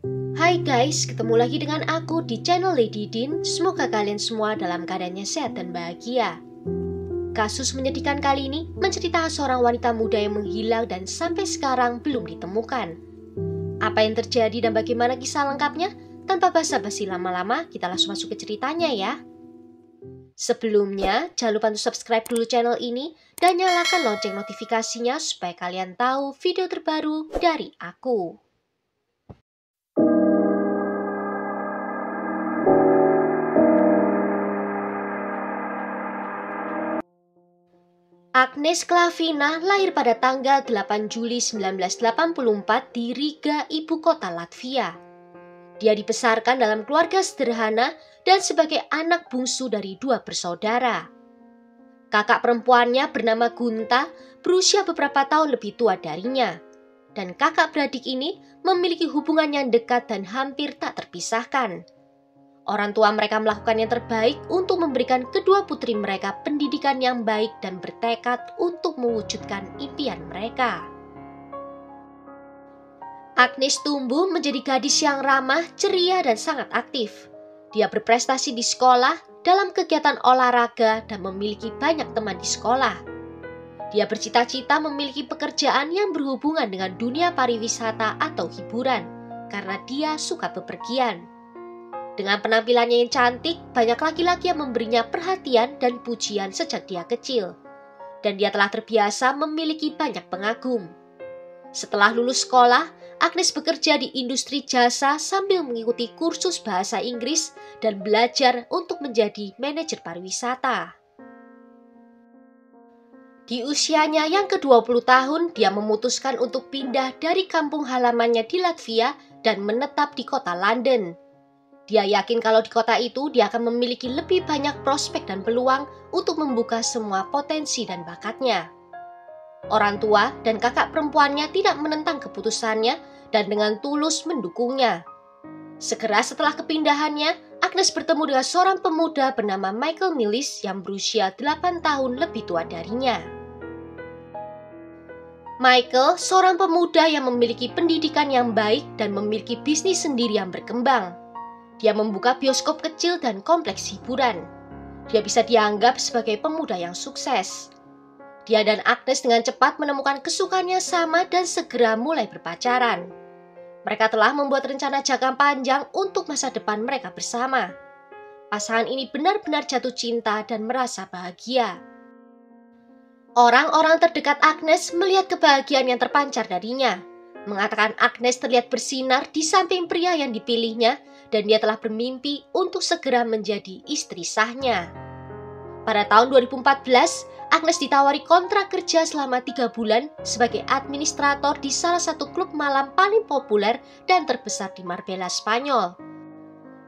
Hai guys, ketemu lagi dengan aku di channel Lady Din. Semoga kalian semua dalam keadaannya sehat dan bahagia. Kasus menyedihkan kali ini menceritakan seorang wanita muda yang menghilang dan sampai sekarang belum ditemukan. Apa yang terjadi dan bagaimana kisah lengkapnya? Tanpa basa-basi lama-lama, kita langsung masuk ke ceritanya ya. Sebelumnya, jangan lupa untuk subscribe dulu channel ini dan nyalakan lonceng notifikasinya supaya kalian tahu video terbaru dari aku. Agnes Klavina lahir pada tanggal 8 Juli 1984 di Riga, ibu kota Latvia. Dia dibesarkan dalam keluarga sederhana dan sebagai anak bungsu dari dua bersaudara. Kakak perempuannya bernama Gunta, berusia beberapa tahun lebih tua darinya. Dan kakak beradik ini memiliki hubungan yang dekat dan hampir tak terpisahkan. Orang tua mereka melakukan yang terbaik untuk memberikan kedua putri mereka pendidikan yang baik dan bertekad untuk mewujudkan impian mereka. Agnes tumbuh menjadi gadis yang ramah, ceria, dan sangat aktif. Dia berprestasi di sekolah, dalam kegiatan olahraga, dan memiliki banyak teman di sekolah. Dia bercita-cita memiliki pekerjaan yang berhubungan dengan dunia pariwisata atau hiburan, karena dia suka bepergian. Dengan penampilannya yang cantik, banyak laki-laki yang memberinya perhatian dan pujian sejak dia kecil. Dan dia telah terbiasa memiliki banyak pengagum. Setelah lulus sekolah, Agnes bekerja di industri jasa sambil mengikuti kursus bahasa Inggris dan belajar untuk menjadi manajer pariwisata. Di usianya yang ke-20 tahun, dia memutuskan untuk pindah dari kampung halamannya di Latvia dan menetap di kota London. Dia yakin kalau di kota itu dia akan memiliki lebih banyak prospek dan peluang untuk membuka semua potensi dan bakatnya. Orang tua dan kakak perempuannya tidak menentang keputusannya dan dengan tulus mendukungnya. Segera setelah kepindahannya, Agnes bertemu dengan seorang pemuda bernama Michael Millis yang berusia 8 tahun lebih tua darinya. Michael, seorang pemuda yang memiliki pendidikan yang baik dan memiliki bisnis sendiri yang berkembang. Dia membuka bioskop kecil dan kompleks hiburan. Dia bisa dianggap sebagai pemuda yang sukses. Dia dan Agnes dengan cepat menemukan kesukaannya sama dan segera mulai berpacaran. Mereka telah membuat rencana jangka panjang untuk masa depan mereka bersama. Pasangan ini benar-benar jatuh cinta dan merasa bahagia. Orang-orang terdekat Agnes melihat kebahagiaan yang terpancar darinya. Mengatakan Agnes terlihat bersinar di samping pria yang dipilihnya dan dia telah bermimpi untuk segera menjadi istri sahnya. Pada tahun 2014, Agnes ditawari kontrak kerja selama 3 bulan sebagai administrator di salah satu klub malam paling populer dan terbesar di Marbella, Spanyol.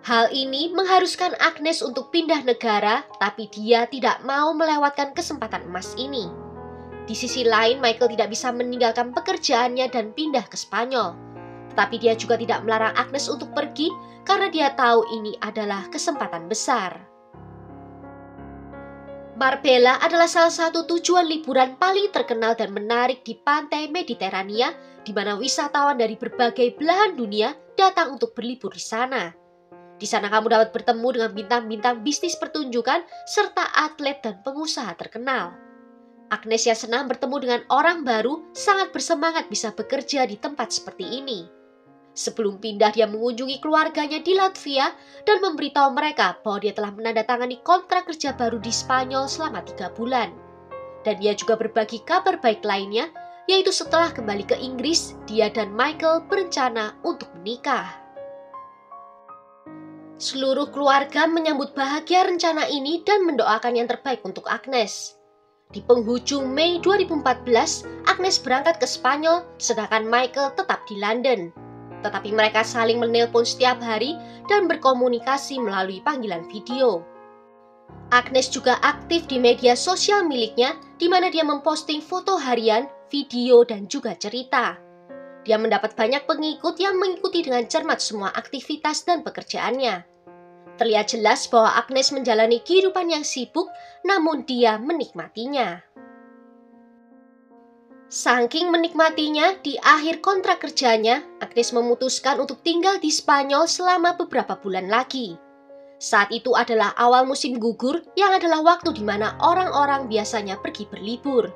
Hal ini mengharuskan Agnes untuk pindah negara, tapi dia tidak mau melewatkan kesempatan emas ini. Di sisi lain, Michael tidak bisa meninggalkan pekerjaannya dan pindah ke Spanyol. Tetapi dia juga tidak melarang Agnes untuk pergi karena dia tahu ini adalah kesempatan besar. Marbella adalah salah satu tujuan liburan paling terkenal dan menarik di pantai Mediterania, di mana wisatawan dari berbagai belahan dunia datang untuk berlibur di sana. Di sana kamu dapat bertemu dengan bintang-bintang bisnis pertunjukan serta atlet dan pengusaha terkenal. Agnes yang senang bertemu dengan orang baru sangat bersemangat bisa bekerja di tempat seperti ini. Sebelum pindah, dia mengunjungi keluarganya di Latvia dan memberitahu mereka bahwa dia telah menandatangani kontrak kerja baru di Spanyol selama 3 bulan. Dan dia juga berbagi kabar baik lainnya, yaitu setelah kembali ke Inggris, dia dan Michael berencana untuk menikah. Seluruh keluarga menyambut bahagia rencana ini dan mendoakan yang terbaik untuk Agnes. Di penghujung Mei 2014, Agnes berangkat ke Spanyol, sedangkan Michael tetap di London. Tetapi mereka saling menelpon setiap hari dan berkomunikasi melalui panggilan video. Agnes juga aktif di media sosial miliknya, di mana dia memposting foto harian, video, dan juga cerita. Dia mendapat banyak pengikut yang mengikuti dengan cermat semua aktivitas dan pekerjaannya. Terlihat jelas bahwa Agnes menjalani kehidupan yang sibuk, namun dia menikmatinya. Saking menikmatinya, di akhir kontrak kerjanya, Agnes memutuskan untuk tinggal di Spanyol selama beberapa bulan lagi. Saat itu adalah awal musim gugur yang adalah waktu di mana orang-orang biasanya pergi berlibur.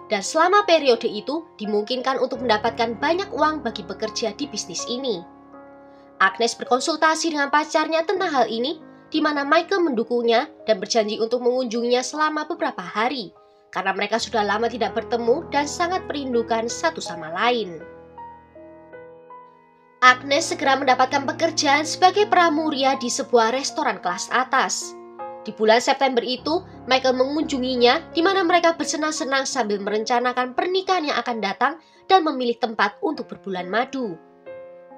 Dan selama periode itu dimungkinkan untuk mendapatkan banyak uang bagi bekerja di bisnis ini. Agnes berkonsultasi dengan pacarnya tentang hal ini, di mana Michael mendukungnya dan berjanji untuk mengunjunginya selama beberapa hari, karena mereka sudah lama tidak bertemu dan sangat merindukan satu sama lain. Agnes segera mendapatkan pekerjaan sebagai pramuria di sebuah restoran kelas atas. Di bulan September itu, Michael mengunjunginya di mana mereka bersenang-senang sambil merencanakan pernikahan yang akan datang dan memilih tempat untuk berbulan madu.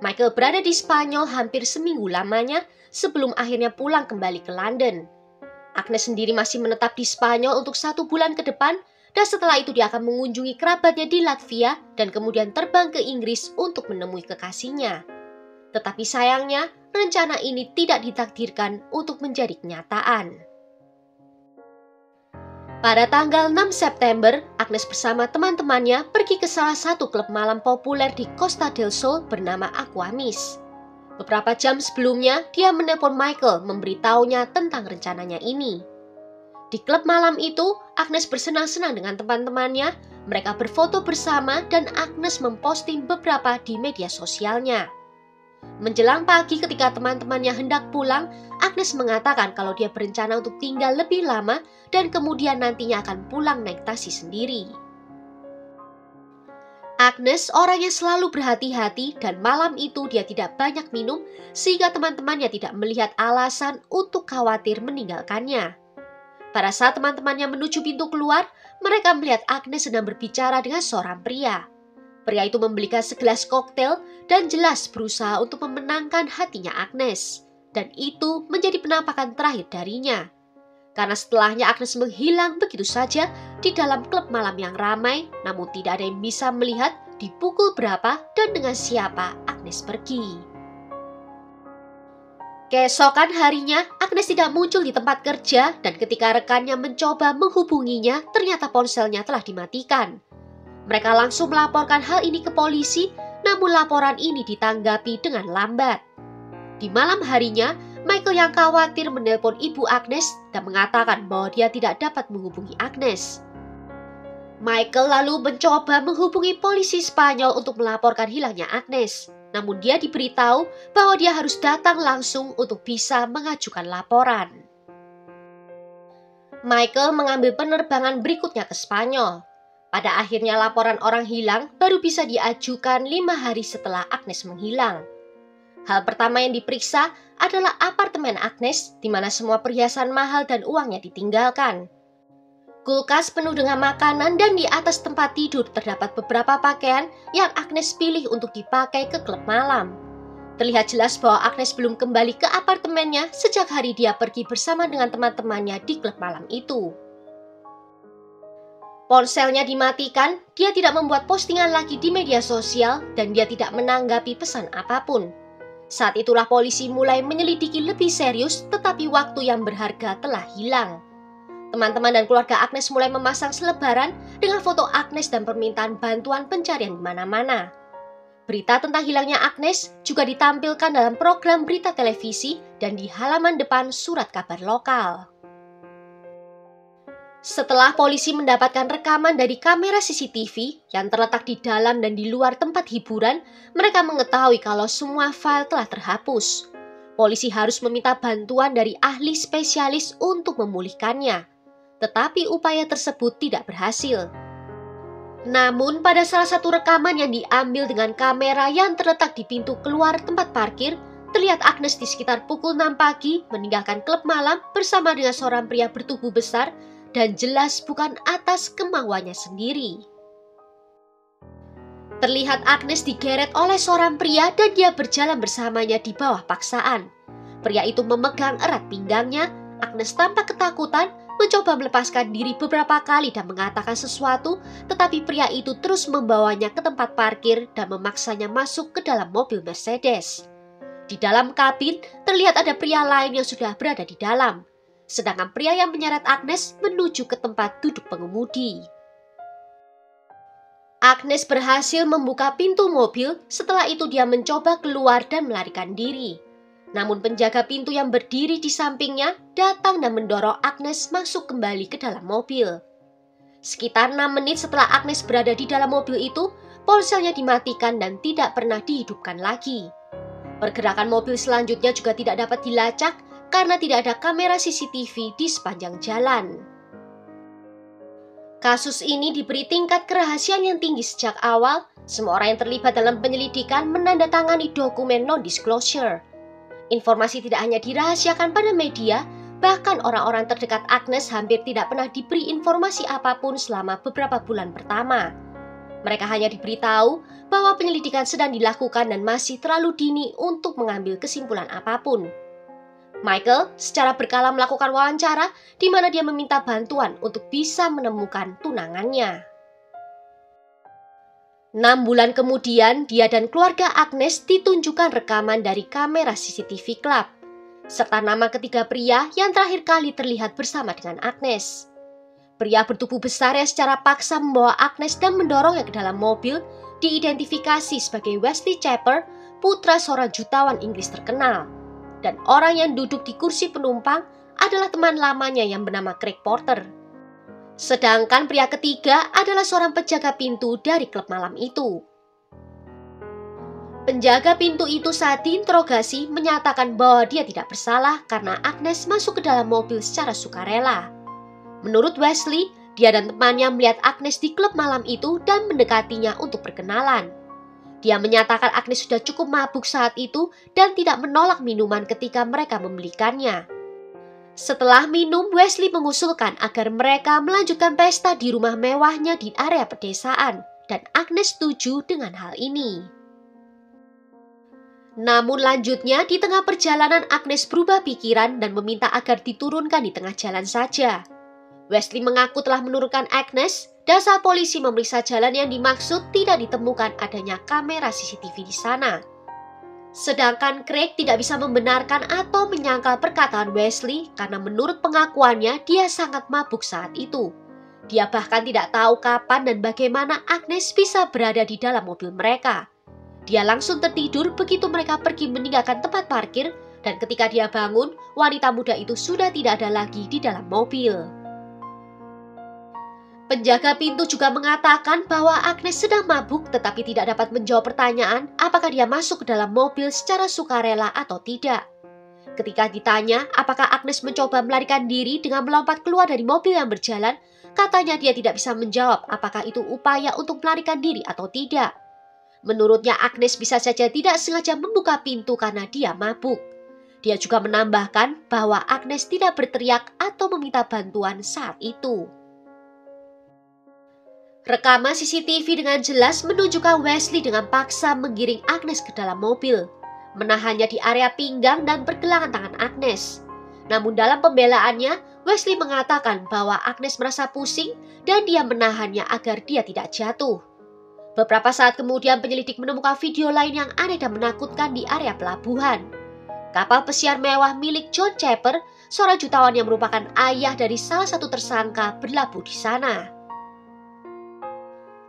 Michael berada di Spanyol hampir seminggu lamanya sebelum akhirnya pulang kembali ke London. Agnes sendiri masih menetap di Spanyol untuk 1 bulan ke depan, dan setelah itu dia akan mengunjungi kerabatnya di Latvia dan kemudian terbang ke Inggris untuk menemui kekasihnya. Tetapi sayangnya, rencana ini tidak ditakdirkan untuk menjadi kenyataan. Pada tanggal 6 September, Agnes bersama teman-temannya pergi ke salah satu klub malam populer di Costa del Sol bernama Aquamis. Beberapa jam sebelumnya, dia menelpon Michael memberitahunya tentang rencananya ini. Di klub malam itu, Agnes bersenang-senang dengan teman-temannya, mereka berfoto bersama dan Agnes memposting beberapa di media sosialnya. Menjelang pagi ketika teman-temannya hendak pulang, Agnes mengatakan kalau dia berencana untuk tinggal lebih lama dan kemudian nantinya akan pulang naik taksi sendiri. Agnes orangnya selalu berhati-hati dan malam itu dia tidak banyak minum sehingga teman-temannya tidak melihat alasan untuk khawatir meninggalkannya. Pada saat teman-temannya menuju pintu keluar, mereka melihat Agnes sedang berbicara dengan seorang pria. Pria itu membelikan segelas koktail dan jelas berusaha untuk memenangkan hatinya Agnes. Dan itu menjadi penampakan terakhir darinya. Karena setelahnya Agnes menghilang begitu saja di dalam klub malam yang ramai, namun tidak ada yang bisa melihat di pukul berapa dan dengan siapa Agnes pergi. Keesokan harinya, Agnes tidak muncul di tempat kerja dan ketika rekannya mencoba menghubunginya, ternyata ponselnya telah dimatikan. Mereka langsung melaporkan hal ini ke polisi, namun laporan ini ditanggapi dengan lambat. Di malam harinya, Michael yang khawatir menelpon ibu Agnes dan mengatakan bahwa dia tidak dapat menghubungi Agnes. Michael lalu mencoba menghubungi polisi Spanyol untuk melaporkan hilangnya Agnes. Namun dia diberitahu bahwa dia harus datang langsung untuk bisa mengajukan laporan. Michael mengambil penerbangan berikutnya ke Spanyol. Pada akhirnya laporan orang hilang baru bisa diajukan 5 hari setelah Agnes menghilang. Hal pertama yang diperiksa adalah apartemen Agnes, di mana semua perhiasan mahal dan uangnya ditinggalkan. Kulkas penuh dengan makanan dan di atas tempat tidur terdapat beberapa pakaian yang Agnes pilih untuk dipakai ke klub malam. Terlihat jelas bahwa Agnes belum kembali ke apartemennya sejak hari dia pergi bersama dengan teman-temannya di klub malam itu. Ponselnya dimatikan, dia tidak membuat postingan lagi di media sosial dan dia tidak menanggapi pesan apapun. Saat itulah polisi mulai menyelidiki lebih serius, tetapi waktu yang berharga telah hilang. Teman-teman dan keluarga Agnes mulai memasang selebaran dengan foto Agnes dan permintaan bantuan pencarian di mana-mana. Berita tentang hilangnya Agnes juga ditampilkan dalam program berita televisi dan di halaman depan surat kabar lokal. Setelah polisi mendapatkan rekaman dari kamera CCTV yang terletak di dalam dan di luar tempat hiburan, mereka mengetahui kalau semua file telah terhapus. Polisi harus meminta bantuan dari ahli spesialis untuk memulihkannya. Tetapi upaya tersebut tidak berhasil. Namun pada salah satu rekaman yang diambil dengan kamera yang terletak di pintu keluar tempat parkir, terlihat Agnes di sekitar pukul 6 pagi meninggalkan klub malam bersama dengan seorang pria bertubuh besar dan jelas bukan atas kemauannya sendiri. Terlihat Agnes digeret oleh seorang pria dan dia berjalan bersamanya di bawah paksaan. Pria itu memegang erat pinggangnya. Agnes tampak ketakutan, mencoba melepaskan diri beberapa kali dan mengatakan sesuatu, tetapi pria itu terus membawanya ke tempat parkir dan memaksanya masuk ke dalam mobil Mercedes. Di dalam kabin terlihat ada pria lain yang sudah berada di dalam. Sedangkan pria yang menyeret Agnes menuju ke tempat duduk pengemudi. Agnes berhasil membuka pintu mobil, setelah itu dia mencoba keluar dan melarikan diri. Namun penjaga pintu yang berdiri di sampingnya datang dan mendorong Agnes masuk kembali ke dalam mobil. Sekitar 6 menit setelah Agnes berada di dalam mobil itu, ponselnya dimatikan dan tidak pernah dihidupkan lagi. Pergerakan mobil selanjutnya juga tidak dapat dilacak karena tidak ada kamera CCTV di sepanjang jalan. Kasus ini diberi tingkat kerahasiaan yang tinggi sejak awal. Semua orang yang terlibat dalam penyelidikan menandatangani dokumen non-disclosure. Informasi tidak hanya dirahasiakan pada media, bahkan orang-orang terdekat Agnes hampir tidak pernah diberi informasi apapun selama beberapa bulan pertama. Mereka hanya diberitahu bahwa penyelidikan sedang dilakukan dan masih terlalu dini untuk mengambil kesimpulan apapun. Michael secara berkala melakukan wawancara di mana dia meminta bantuan untuk bisa menemukan tunangannya. 6 bulan kemudian, dia dan keluarga Agnes ditunjukkan rekaman dari kamera CCTV klub, serta nama ketiga pria yang terakhir kali terlihat bersama dengan Agnes. Pria bertubuh besar yang secara paksa membawa Agnes dan mendorongnya ke dalam mobil diidentifikasi sebagai Wesley Chaper, putra seorang jutawan Inggris terkenal. Dan orang yang duduk di kursi penumpang adalah teman lamanya yang bernama Craig Porter. Sedangkan pria ketiga adalah seorang penjaga pintu dari klub malam itu. Penjaga pintu itu saat diinterogasi menyatakan bahwa dia tidak bersalah karena Agnes masuk ke dalam mobil secara sukarela. Menurut Wesley, dia dan temannya melihat Agnes di klub malam itu dan mendekatinya untuk berkenalan. Dia menyatakan Agnes sudah cukup mabuk saat itu dan tidak menolak minuman ketika mereka membelikannya. Setelah minum, Wesley mengusulkan agar mereka melanjutkan pesta di rumah mewahnya di area pedesaan, dan Agnes setuju dengan hal ini. Namun lanjutnya, di tengah perjalanan Agnes berubah pikiran dan meminta agar diturunkan di tengah jalan saja. Wesley mengaku telah menurunkan Agnes, dan saat polisi memeriksa jalan yang dimaksud tidak ditemukan adanya kamera CCTV di sana. Sedangkan Craig tidak bisa membenarkan atau menyangkal perkataan Wesley karena menurut pengakuannya dia sangat mabuk saat itu. Dia bahkan tidak tahu kapan dan bagaimana Agnes bisa berada di dalam mobil mereka. Dia langsung tertidur begitu mereka pergi meninggalkan tempat parkir, dan ketika dia bangun, wanita muda itu sudah tidak ada lagi di dalam mobil. Penjaga pintu juga mengatakan bahwa Agnes sedang mabuk tetapi tidak dapat menjawab pertanyaan apakah dia masuk ke dalam mobil secara sukarela atau tidak. Ketika ditanya apakah Agnes mencoba melarikan diri dengan melompat keluar dari mobil yang berjalan, katanya dia tidak bisa menjawab apakah itu upaya untuk melarikan diri atau tidak. Menurutnya Agnes bisa saja tidak sengaja membuka pintu karena dia mabuk. Dia juga menambahkan bahwa Agnes tidak berteriak atau meminta bantuan saat itu. Rekaman CCTV dengan jelas menunjukkan Wesley dengan paksa menggiring Agnes ke dalam mobil, menahannya di area pinggang dan pergelangan tangan Agnes. Namun dalam pembelaannya, Wesley mengatakan bahwa Agnes merasa pusing dan dia menahannya agar dia tidak jatuh. Beberapa saat kemudian penyelidik menemukan video lain yang aneh dan menakutkan di area pelabuhan. Kapal pesiar mewah milik John Chaper, seorang jutawan yang merupakan ayah dari salah satu tersangka, berlabuh di sana.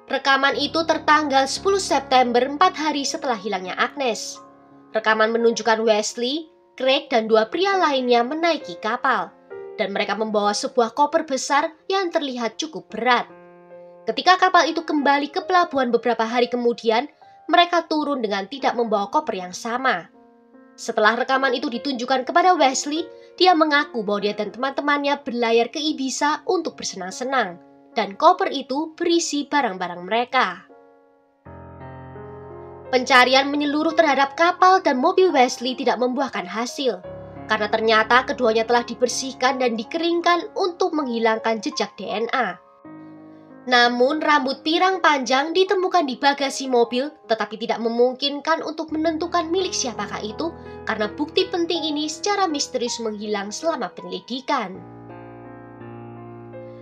Rekaman itu tertanggal 10 September 4 hari setelah hilangnya Agnes. Rekaman menunjukkan Wesley, Craig, dan 2 pria lainnya menaiki kapal, dan mereka membawa sebuah koper besar yang terlihat cukup berat. Ketika kapal itu kembali ke pelabuhan beberapa hari kemudian, mereka turun dengan tidak membawa koper yang sama. Setelah rekaman itu ditunjukkan kepada Wesley, dia mengaku bahwa dia dan teman-temannya berlayar ke Ibiza untuk bersenang-senang. Dan koper itu berisi barang-barang mereka. Pencarian menyeluruh terhadap kapal dan mobil Wesley tidak membuahkan hasil, karena ternyata keduanya telah dibersihkan dan dikeringkan untuk menghilangkan jejak DNA. Namun rambut pirang panjang ditemukan di bagasi mobil, tetapi tidak memungkinkan untuk menentukan milik siapakah itu, karena bukti penting ini secara misterius menghilang selama penyelidikan.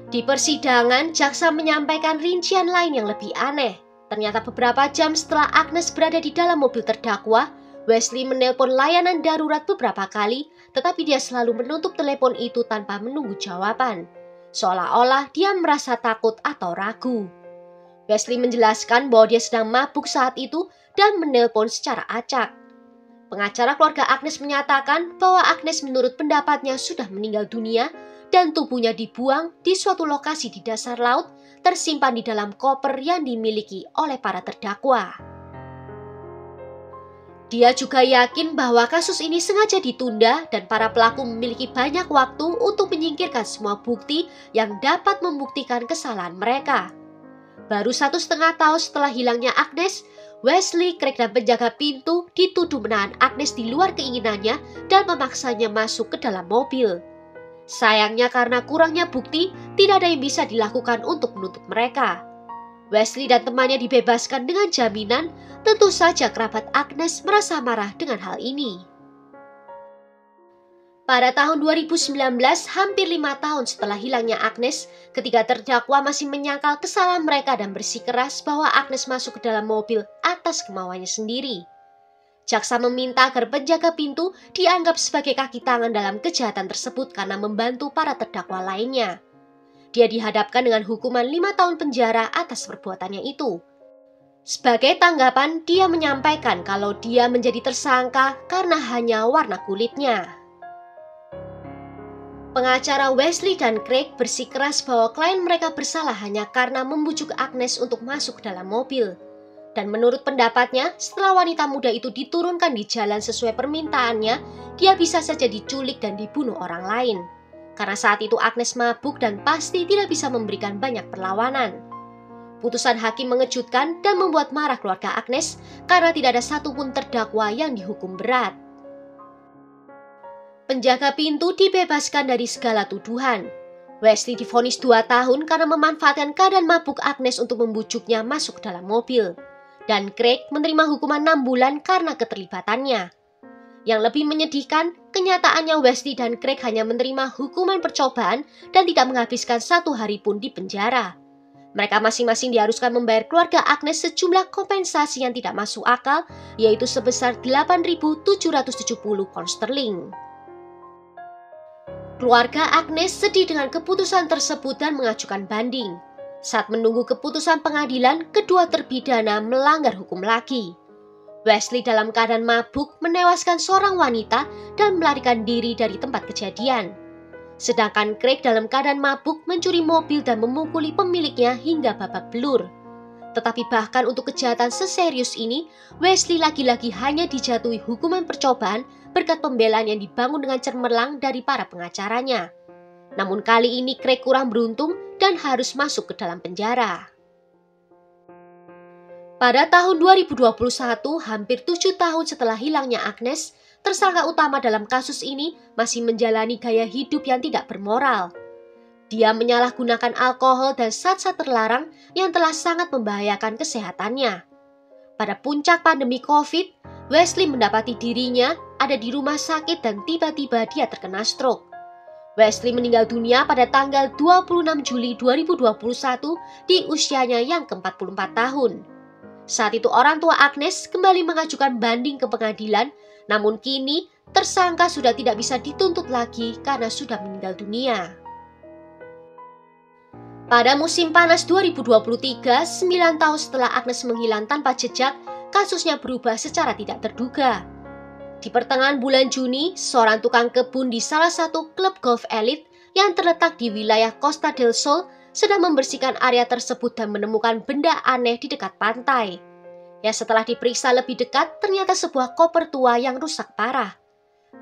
Di persidangan, jaksa menyampaikan rincian lain yang lebih aneh. Ternyata beberapa jam setelah Agnes berada di dalam mobil terdakwa, Wesley menelpon layanan darurat beberapa kali, tetapi dia selalu menutup telepon itu tanpa menunggu jawaban. Seolah-olah dia merasa takut atau ragu. Wesley menjelaskan bahwa dia sedang mabuk saat itu dan menelpon secara acak. Pengacara keluarga Agnes menyatakan bahwa Agnes menurut pendapatnya sudah meninggal dunia dan tubuhnya dibuang di suatu lokasi di dasar laut tersimpan di dalam koper yang dimiliki oleh para terdakwa. Dia juga yakin bahwa kasus ini sengaja ditunda dan para pelaku memiliki banyak waktu untuk menyingkirkan semua bukti yang dapat membuktikan kesalahan mereka. Baru 1,5 tahun setelah hilangnya Agnes, Wesley, Craig, dan penjaga pintu dituduh menahan Agnes di luar keinginannya dan memaksanya masuk ke dalam mobil. Sayangnya karena kurangnya bukti, tidak ada yang bisa dilakukan untuk menuntut mereka. Wesley dan temannya dibebaskan dengan jaminan. Tentu saja kerabat Agnes merasa marah dengan hal ini. Pada tahun 2019, hampir 5 tahun setelah hilangnya Agnes, ketiga terdakwa masih menyangkal kesalahan mereka dan bersikeras bahwa Agnes masuk ke dalam mobil atas kemauannya sendiri. Jaksa meminta agar penjaga pintu dianggap sebagai kaki tangan dalam kejahatan tersebut karena membantu para terdakwa lainnya. Dia dihadapkan dengan hukuman 5 tahun penjara atas perbuatannya itu. Sebagai tanggapan, dia menyampaikan kalau dia menjadi tersangka karena hanya warna kulitnya. Pengacara Wesley dan Craig bersikeras bahwa klien mereka bersalah hanya karena membujuk Agnes untuk masuk ke dalam mobil. Dan menurut pendapatnya, setelah wanita muda itu diturunkan di jalan sesuai permintaannya, dia bisa saja diculik dan dibunuh orang lain. Karena saat itu Agnes mabuk dan pasti tidak bisa memberikan banyak perlawanan. Putusan hakim mengejutkan dan membuat marah keluarga Agnes karena tidak ada satupun terdakwa yang dihukum berat. Penjaga pintu dibebaskan dari segala tuduhan. Wesley divonis 2 tahun karena memanfaatkan keadaan mabuk Agnes untuk membujuknya masuk ke dalam mobil. Dan Craig menerima hukuman 6 bulan karena keterlibatannya. Yang lebih menyedihkan, kenyataannya Wesley dan Craig hanya menerima hukuman percobaan dan tidak menghabiskan 1 hari pun di penjara. Mereka masing-masing diharuskan membayar keluarga Agnes sejumlah kompensasi yang tidak masuk akal, yaitu sebesar 8.770 pound sterling. Keluarga Agnes sedih dengan keputusan tersebut dan mengajukan banding. Saat menunggu keputusan pengadilan, kedua terpidana melanggar hukum lagi. Wesley dalam keadaan mabuk menewaskan seorang wanita dan melarikan diri dari tempat kejadian. Sedangkan Craig dalam keadaan mabuk mencuri mobil dan memukuli pemiliknya hingga babak belur. Tetapi bahkan untuk kejahatan seserius ini, Wesley lagi-lagi hanya dijatuhi hukuman percobaan berkat pembelaan yang dibangun dengan cemerlang dari para pengacaranya. Namun kali ini Craig kurang beruntung dan harus masuk ke dalam penjara. Pada tahun 2021, hampir 7 tahun setelah hilangnya Agnes, tersangka utama dalam kasus ini masih menjalani gaya hidup yang tidak bermoral. Dia menyalahgunakan alkohol dan zat-zat terlarang yang telah sangat membahayakan kesehatannya. Pada puncak pandemi COVID, Wesley mendapati dirinya ada di rumah sakit dan tiba-tiba dia terkena stroke. Wesley meninggal dunia pada tanggal 26 Juli 2021 di usianya yang ke-44 tahun. Saat itu orang tua Agnes kembali mengajukan banding ke pengadilan, namun kini tersangka sudah tidak bisa dituntut lagi karena sudah meninggal dunia. Pada musim panas 2023, 9 tahun setelah Agnes menghilang tanpa jejak, kasusnya berubah secara tidak terduga. Di pertengahan bulan Juni, seorang tukang kebun di salah satu klub golf elit yang terletak di wilayah Costa del Sol sedang membersihkan area tersebut dan menemukan benda aneh di dekat pantai. Ya, setelah diperiksa lebih dekat, ternyata sebuah koper tua yang rusak parah.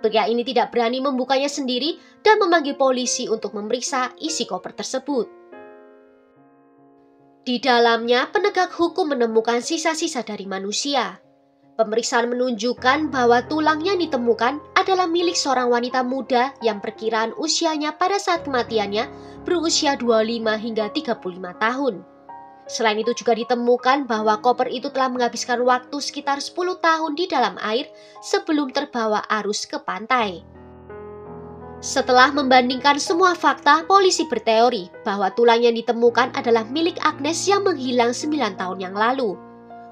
Pria ini tidak berani membukanya sendiri dan memanggil polisi untuk memeriksa isi koper tersebut. Di dalamnya, penegak hukum menemukan sisa-sisa dari manusia. Pemeriksaan menunjukkan bahwa tulang yang ditemukan adalah milik seorang wanita muda yang perkiraan usianya pada saat kematiannya berusia 25 hingga 35 tahun. Selain itu juga ditemukan bahwa koper itu telah menghabiskan waktu sekitar 10 tahun di dalam air sebelum terbawa arus ke pantai. Setelah membandingkan semua fakta, polisi berteori bahwa tulang yang ditemukan adalah milik Agnes yang menghilang 9 tahun yang lalu.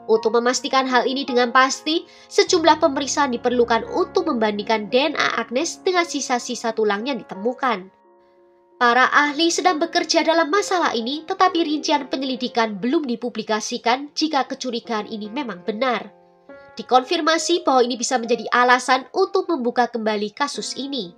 Untuk memastikan hal ini dengan pasti, sejumlah pemeriksaan diperlukan untuk membandingkan DNA Agnes dengan sisa-sisa tulang yang ditemukan. Para ahli sedang bekerja dalam masalah ini, tetapi rincian penyelidikan belum dipublikasikan jika kecurigaan ini memang benar. Dikonfirmasi bahwa ini bisa menjadi alasan untuk membuka kembali kasus ini.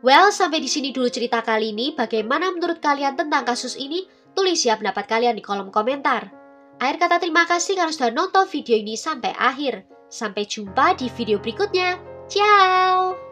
Well, sampai di sini dulu cerita kali ini. Bagaimana menurut kalian tentang kasus ini? Tulis ya pendapat kalian di kolom komentar. Akhir kata terima kasih karena sudah nonton video ini sampai akhir. Sampai jumpa di video berikutnya. Ciao!